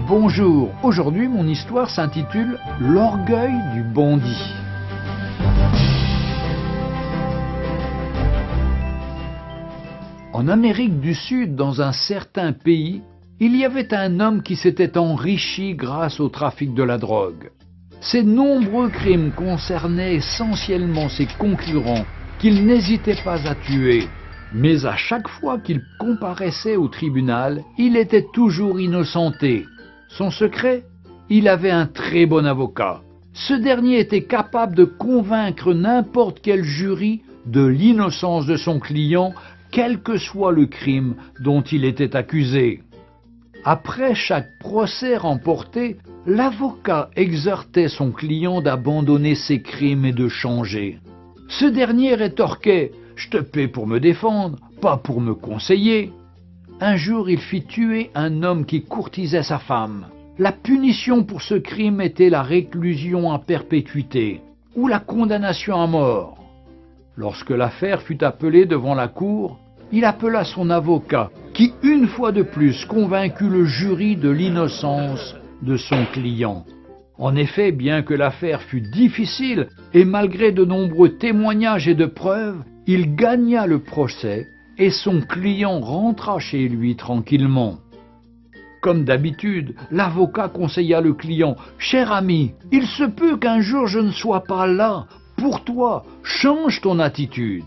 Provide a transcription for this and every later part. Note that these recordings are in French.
Bonjour, aujourd'hui mon histoire s'intitule « L'orgueil du bandit ». En Amérique du Sud, dans un certain pays, il y avait un homme qui s'était enrichi grâce au trafic de la drogue. Ses nombreux crimes concernaient essentiellement ses concurrents qu'il n'hésitait pas à tuer. Mais à chaque fois qu'il comparaissait au tribunal, il était toujours innocenté. Son secret? Il avait un très bon avocat. Ce dernier était capable de convaincre n'importe quel jury de l'innocence de son client, quel que soit le crime dont il était accusé. Après chaque procès remporté, l'avocat exhortait son client d'abandonner ses crimes et de changer. Ce dernier rétorquait « Je te paie pour me défendre, pas pour me conseiller ». Un jour, il fit tuer un homme qui courtisait sa femme. La punition pour ce crime était la réclusion à perpétuité ou la condamnation à mort. Lorsque l'affaire fut appelée devant la cour, il appela son avocat, qui une fois de plus convaincut le jury de l'innocence de son client. En effet, bien que l'affaire fût difficile, et malgré de nombreux témoignages et de preuves, il gagna le procès et son client rentra chez lui tranquillement. Comme d'habitude, l'avocat conseilla le client « Cher ami, il se peut qu'un jour je ne sois pas là. Pour toi, change ton attitude.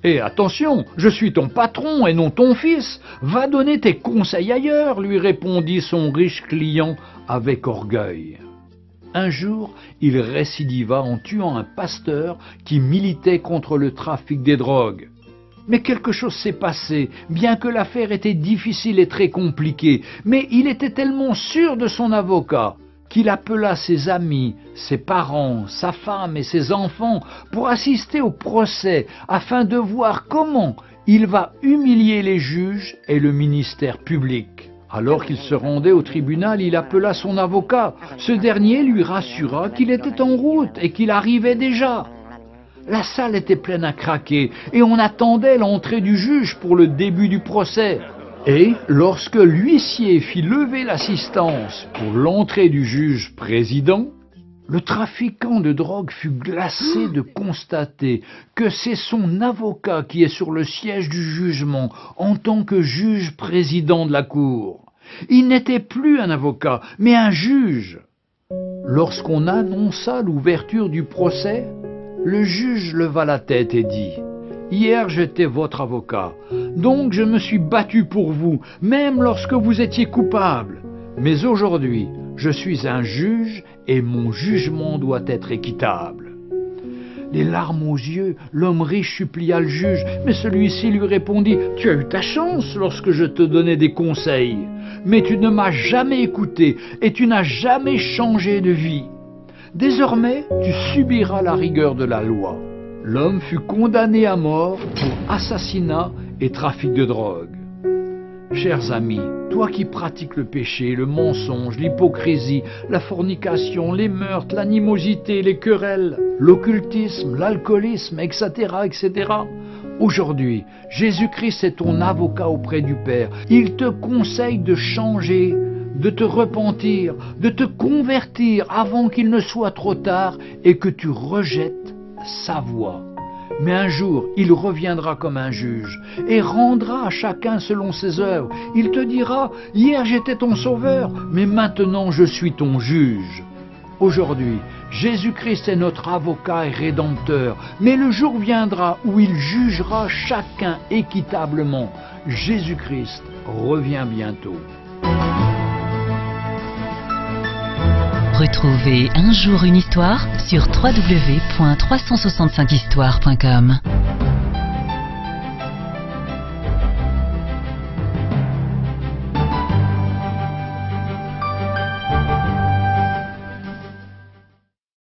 Et attention, je suis ton patron et non ton fils. Va donner tes conseils ailleurs, lui répondit son riche client avec orgueil. Un jour, il récidiva en tuant un pasteur qui militait contre le trafic des drogues. Mais quelque chose s'est passé, bien que l'affaire était difficile et très compliquée, mais il était tellement sûr de son avocat qu'il appela ses amis, ses parents, sa femme et ses enfants pour assister au procès afin de voir comment il va humilier les juges et le ministère public. Alors qu'il se rendait au tribunal, il appela son avocat. Ce dernier lui rassura qu'il était en route et qu'il arrivait déjà. La salle était pleine à craquer et on attendait l'entrée du juge pour le début du procès. Et lorsque l'huissier fit lever l'assistance pour l'entrée du juge président, le trafiquant de drogue fut glacé de constater que c'est son avocat qui est sur le siège du jugement en tant que juge président de la cour. Il n'était plus un avocat, mais un juge. Lorsqu'on annonça l'ouverture du procès, le juge leva la tête et dit « Hier j'étais votre avocat, donc je me suis battu pour vous, même lorsque vous étiez coupable. Mais aujourd'hui, je suis un juge et mon jugement doit être équitable. » Les larmes aux yeux, l'homme riche supplia le juge, mais celui-ci lui répondit « Tu as eu ta chance lorsque je te donnais des conseils, mais tu ne m'as jamais écouté et tu n'as jamais changé de vie. Désormais, tu subiras la rigueur de la loi. » L'homme fut condamné à mort pour assassinat et trafic de drogue. Chers amis, toi qui pratiques le péché, le mensonge, l'hypocrisie, la fornication, les meurtres, l'animosité, les querelles, l'occultisme, l'alcoolisme, etc., etc., aujourd'hui, Jésus-Christ est ton avocat auprès du Père. Il te conseille de changer, de te repentir, de te convertir avant qu'il ne soit trop tard et que tu rejettes sa voix. Mais un jour, il reviendra comme un juge et rendra à chacun selon ses œuvres. Il te dira « Hier j'étais ton sauveur, mais maintenant je suis ton juge. » Aujourd'hui, Jésus-Christ est notre avocat et rédempteur, mais le jour viendra où il jugera chacun équitablement. Jésus-Christ revient bientôt. Retrouvez Un jour une histoire sur www.365histoire.com.